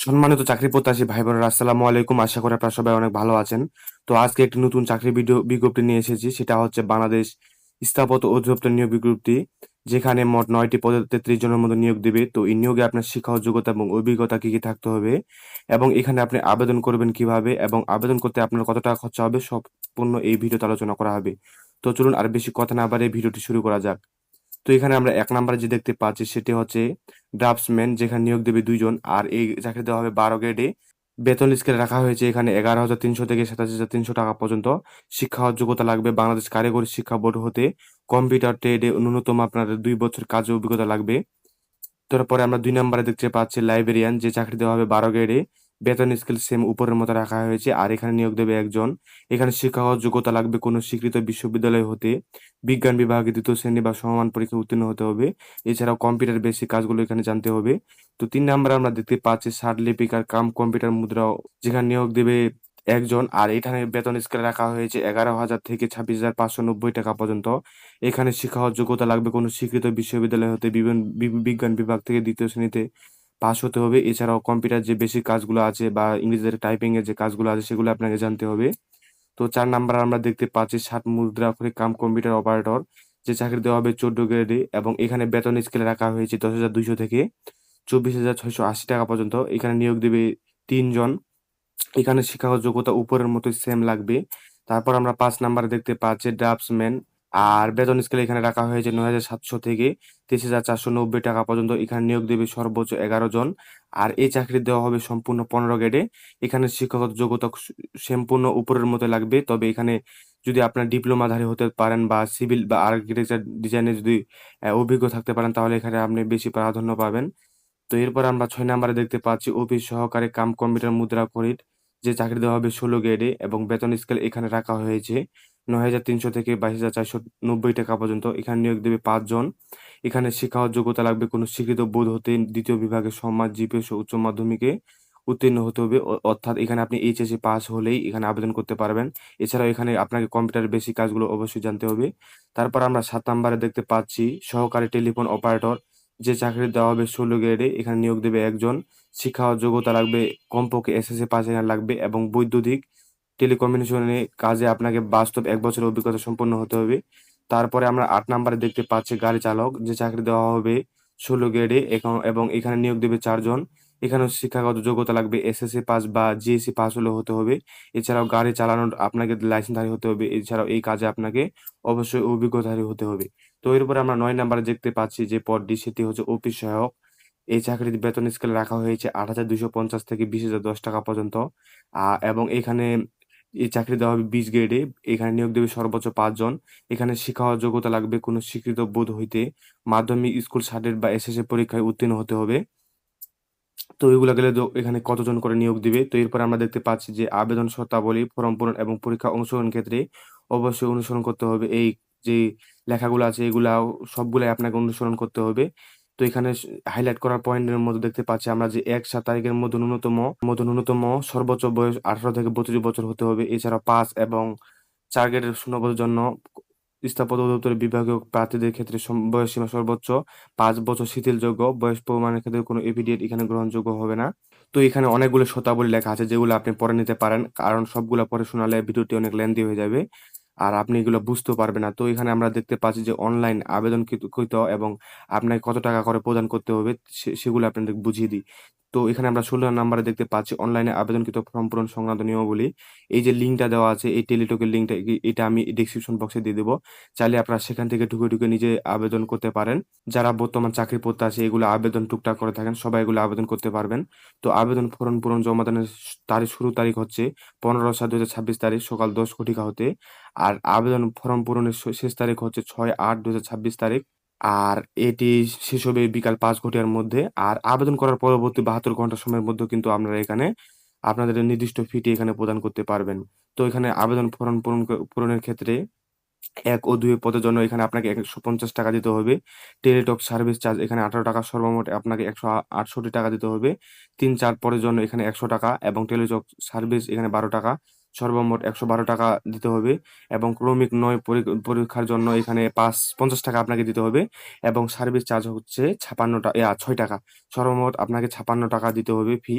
সম্মানিত চাকরি প্রত্যাশী ভাই বোনেরা, আসসালামু আলাইকুম। আশা করি আপনারা সবাই অনেক ভালো আছেন। তো আজকে একটি নতুন চাকরি বিজ্ঞপ্তি নিয়ে এসেছি। সেটা হচ্ছে বাংলাদেশ স্থাপত্য অধিদপ্তর নিয়োগ বিজ্ঞপ্তি, যেখানে মোট 9টি পদে 33 জনের মতো নিয়োগ দিবে। তো এই নিয়োগে আপনার শিক্ষা যোগ্যতা এবং অভিজ্ঞতা কি কি থাকতে হবে, এবং এখানে আপনি আবেদন করবেন কিভাবে, এবং আবেদন করতে আপনার কত টাকা খরচা হবে, সম্পূর্ণ এই ভিডিওতে আলোচনা করা হবে। তো চলুন আর বেশি কথা না বাড়িয়ে ভিডিওটি শুরু করা যাক। তো এখানে আমরা এক নাম্বারে যে দেখতে পাচ্ছি সেটি হচ্ছে ড্রাফটসম্যান, যেখানে নিয়োগ দেবে 2 জন। আর এই চাকরি দেওয়া হবে 12 গ্রেডে। বেতন স্কেল রাখা হয়েছে এখানে 11,300 থেকে 27,300 টাকা পর্যন্ত। শিক্ষা যোগ্যতা লাগবে বাংলাদেশ কারিগরি শিক্ষা বোর্ড হতে। কম্পিউটার ট্রেডে ন্যূনতম আপনার 2 বছর কাজের অভিজ্ঞতা লাগবে। তারপরে আমরা 2 নম্বরে দেখতে পাচ্ছি লাইব্রেরিয়ান, যে চাকরি দেওয়া হবে 12 গ্রেডে। বেতন স্কেল সেম উপরের মতো রাখা হয়েছে। আর এখানে নিয়োগ দেবে 1 জন। এখানে শিক্ষাগত যোগ্যতা লাগবে কোনো স্বীকৃত বিশ্ববিদ্যালয় হতে। বিজ্ঞান বিভাগে 2য় শ্রেণী বা সমমান পরীক্ষা উত্তীর্ণ হতে হবে। এছাড়াও কম্পিউটার বেসিক কাজগুলো এখানে জানতে হবে। তো 3 নম্বরে আমরা দেখতে পাচ্ছি ষাট লিপিকার কাম কম্পিউটার মুদ্রা, যেখানে নিয়োগ দেবে 1 জন। আর এখানে বেতন স্কেল রাখা হয়েছে 11,000 থেকে 26,590 টাকা পর্যন্ত। এখানে শিক্ষাগত যোগ্যতা লাগবে কোনো স্বীকৃত বিশ্ববিদ্যালয় হতে। বিজ্ঞান বিভাগ থেকে 2য় শ্রেণীতে পাশ হতে হবে। এছাড়াও কম্পিউটার যে বেসিক কাজগুলো আছে বা ইংরেজিতে টাইপিং এর যে কাজগুলো আছে সেগুলো আপনাকে জানতে হবে। তো 4 নাম্বার আমরা দেখতে পাচ্ছি ষাট মুদ্রাক্ষরিক কাম কম্পিউটার অপারেটর, যে চাকরি দেওয়া হবে 14 গ্রেডে, এবং এখানে বেতন স্কেলে রাখা হয়েছে 10,200 থেকে 24,680 টাকা পর্যন্ত। এখানে নিয়োগ দেবে 3 জন। এখানে শিক্ষাগত যোগ্যতা উপরের মতোই সেম লাগবে। তারপর আমরা 5 নাম্বারে দেখতে পাচ্ছি ড্রাফটসম্যান। আর বেতন স্কেল এখানে রাখা হয়েছে 9,700 থেকে 23,490 টাকা পর্যন্ত। এখানে নিয়োগ দেবে সর্বোচ্চ 11 জন। আর এই চাকরি দেওয়া হবে সম্পূর্ণ 15 গ্রেডে। এখানে শিক্ষাগত যোগ্যতা সম্পূর্ণ উপরের মতো লাগবে। তবে এখানে যদি আপনার ডিপ্লোমাধারী হতে পারেন বা সিভিল বা আর্কিটেকচার ডিজাইনে যদি অভিজ্ঞ থাকতে পারেন, তাহলে এখানে আপনি বেশি প্রাধান্য পাবেন। তো এরপর আমরা 6 নাম্বারে দেখতে পাচ্ছি অফিস সহকারী কাম কম্পিউটার মুদ্রা খরিদ, যে চাকরি দেওয়া হবে 16 গ্রেডে, এবং বেতন স্কেল এখানে রাখা হয়েছে 9,300 থেকে 22,490 টাকা পর্যন্ত। এখানে নিয়োগ দেবে 5 জন। এখানে শিক্ষাগত যোগ্যতা লাগবে কোনো স্বীকৃত বোর্ড হতে। দ্বিতীয় বিভাগে সমাজ জিপিএস ও উচ্চ মাধ্যমিকে উত্তীর্ণ হতে হবে। অর্থাৎ এখানে আপনি এইচএসসি পাস হলেই এখানে আবেদন করতে পারবেন। এছাড়াও এখানে আপনাকে কম্পিউটার বেসিক কাজগুলো অবশ্যই জানতে হবে। তারপর আমরা 7 নাম্বারে দেখতে পাচ্ছি সহকারী টেলিফোন অপারেটর, যে চাকরি দেওয়া হবে 16 গ্রেডে। এখানে নিয়োগ দেবে 1 জন। শিক্ষা ও যোগ্যতা লাগবে কমপক্ষে এসএসসি পাস এখানে লাগবে, এবং বৈদ্যুতিক টেলিকমিউনিকেশনে কাজে আপনাকে বাস্তব 1 বছরের অভিজ্ঞতা সম্পন্ন হতে হবে। তারপরে আমরা 8 নাম্বারে দেখতে পাচ্ছি গাড়ি চালক, যে চাকরি দেওয়া হবে 16 গ্রেডে, এবং এখানে নিয়োগ দেবে 4 জন। এখানেও শিক্ষাগত যোগ্যতা লাগবে এসএসসি পাস বা জিএসসি পাস হলে হতে হবে। এছাড়াও গাড়ি চালানোর আপনাকে লাইসেন্সধারী হতে হবে। এছাড়াও এই কাজে আপনাকে অবশ্যই অভিজ্ঞতাধারী হতে হবে। তো এরপরে আমরা 9 নাম্বারে দেখতে পাচ্ছি যে পদটি, সেটি হচ্ছে অফিস সহায়ক। এই চাকরির বেতন স্কেল রাখা হয়েছে 8,250 থেকে 20,010 টাকা পর্যন্ত। এবং এখানে এই চাকরি দেওয়া হবে 20 গ্রেডে। এখানে নিয়োগ দেবে সর্বোচ্চ 5 জন। এখানে শিক্ষা ও যোগ্যতা লাগবে কোনো স্বীকৃত বোর্ড হইতে। মাধ্যমিক স্কুল সার্টিফিকেট বা এসএসসি পরীক্ষায় উত্তীর্ণ হতে হবে। তো এগুলা গেলে তো এখানে কতজন করে নিয়োগ দিবে। তো এরপরে আমরা দেখতে পাচ্ছি যে আবেদন শর্তাবলী, ফর্ম পূরণ এবং পরীক্ষা অংশগ্রহণ ক্ষেত্রে অবশ্যই অনুসরণ করতে হবে। এই যে লেখাগুলো আছে এগুলাও সবগুলাই আপনাকে অনুসরণ করতে হবে। তো এখানে হাইলাইট করার পয়েন্টের মধ্যে দেখতে পাচ্ছি আমরা যে 1/7 তারিখের মধ্যে ন্যূনতম সর্বোচ্চ বয়স 18 থেকে 32 বছর হতে হবে। এছাড়া 5 এবং 4 গ্রেডের শূন্যপদের জন্য স্থাপত্য অধিদপ্তরের বিভাগীয় প্রার্থীদের ক্ষেত্রে বয়সসীমা সর্বোচ্চ 5 বছর শিথিলযোগ্য। বয়স প্রমাণের ক্ষেত্রে কোনো এফিডেভিট এখানে গ্রহণযোগ্য হবে না। তো এখানে অনেকগুলো শর্তাবলী লেখা আছে, যেগুলো আপনি পড়ে নিতে পারেন, কারণ সবগুলা পড়ে শোনালে ভিডিওটি অনেক লেন্দি হয়ে যাবে আর আপনি এগুলো বুঝতেও পারবেন না। তো এখানে আমরা দেখতে পাচ্ছি যে অনলাইন আবেদন কৃত এবং আপনাকে কত টাকা করে প্রদান করতে হবে সেগুলো আপনাদের বুঝিয়ে দিই। তো এখানে আমরা 16 নাম্বারে দেখতে পাচ্ছি অনলাইনে আবেদনকৃত ফর্ম পূরণ সংক্রান্ত নিয়মাবলী। এই যে লিঙ্কটা দেওয়া আছে, এই টেলিটকের লিঙ্কটা, এটা আমি ডেসক্রিপশন বক্সে দিয়ে দেবো। চাইলে আপনারা সেখান থেকে ঢুকে ঢুকে নিজে আবেদন করতে পারেন। যারা বর্তমান চাকরি প্রত্যাশী এগুলো আবেদন টুকটাক করে থাকেন, সবাই এগুলো আবেদন করতে পারবেন। তো আবেদন ফর্ম পূরণ জমা দানের শুরু তারিখ হচ্ছে 15/7/2026 তারিখ সকাল 10 ঘটিকা হতে। আর আবেদন ফর্ম পূরণের শেষ তারিখ হচ্ছে 6/8/2026 তারিখ। আর এটি শেষ হবে বিকাল 5 ঘটিকার মধ্যে। আর আবেদন করার পরবর্তী 72 ঘন্টা সময়ের মধ্যে কিন্তু আপনারা এখানে আপনাদের নির্দিষ্ট ফিটি এখানে প্রদান করতে পারবেন। তো এখানে আবেদন ফর্ম পূরণের ক্ষেত্রে 1 ও 2 পদের জন্য এখানে আপনাকে 150 টাকা দিতে হবে। টেলিটক সার্ভিস চার্জ এখানে 18 টাকা, সর্বমোট আপনাকে 168 টাকা দিতে হবে। 3-4 পদের জন্য এখানে 100 টাকা, এবং টেলিটক সার্ভিস এখানে 12 টাকা, সর্বমোট 112 টাকা দিতে হবে এবং ক্রমিক 9 পরীক্ষার জন্য এখানে 50 টাকা আপনাকে দিতে হবে এবং সার্ভিস চার্জ হচ্ছে 6 টাকা। সর্বমোট আপনাকে 56 টাকা দিতে হবে ফি।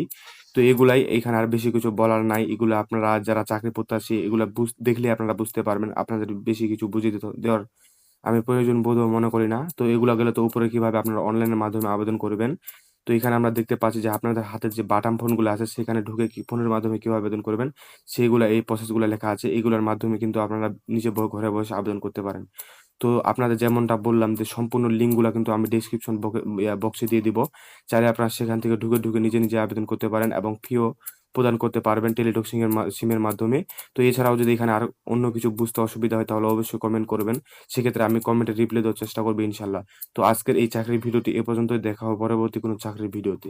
তো এগুলাই, এখানে আর বেশি কিছু বলার নাই। এগুলো আপনারা যারা চাকরি প্রত্যাশী এগুলা দেখলে আপনারা বুঝতে পারবেন। আপনাদের বেশি কিছু বুঝিয়ে দেওয়ার আমি প্রয়োজন বোধও মনে করি না। তো এগুলা গেলে তো উপরে কিভাবে আপনারা অনলাইনের মাধ্যমে আবেদন করবেন। তো এখানে আমরা দেখতে পাচ্ছি যে আপনাদের হাতের যে বাটন ফোনগুলো আছে সেখানে ঢুকে ফোনের মাধ্যমে কিভাবে আবেদন করবেন সেইগুলা, এই প্রসেসগুলো লেখা আছে। এগুলোর মাধ্যমে কিন্তু আপনারা নিজে ঘরে বসে আবেদন করতে পারেন। তো আপনাদের যেমনটা বললাম যে সম্পূর্ণ লিঙ্কগুলা কিন্তু আমি ডেসক্রিপশন বক্সে দিয়ে দিব। চাইলে আপনারা সেখান থেকে ঢুকে নিজে নিজে আবেদন করতে পারেন এবং ফিও প্রদান করতে পারবেন টেলিটক সিমের মাধ্যমে। তো এছাড়াও যদি এখানে আর অন্য কিছু বুঝতে অসুবিধা হয় তাহলে অবশ্যই কমেন্ট করবেন। সেক্ষেত্রে আমি কমেন্টে রিপ্লাই দেওয়ার চেষ্টা করবো ইনশাল্লাহ। তো আজকের এই চাকরির ভিডিওটি এ পর্যন্তই। দেখা হবে পরবর্তী কোনো চাকরির ভিডিওতে।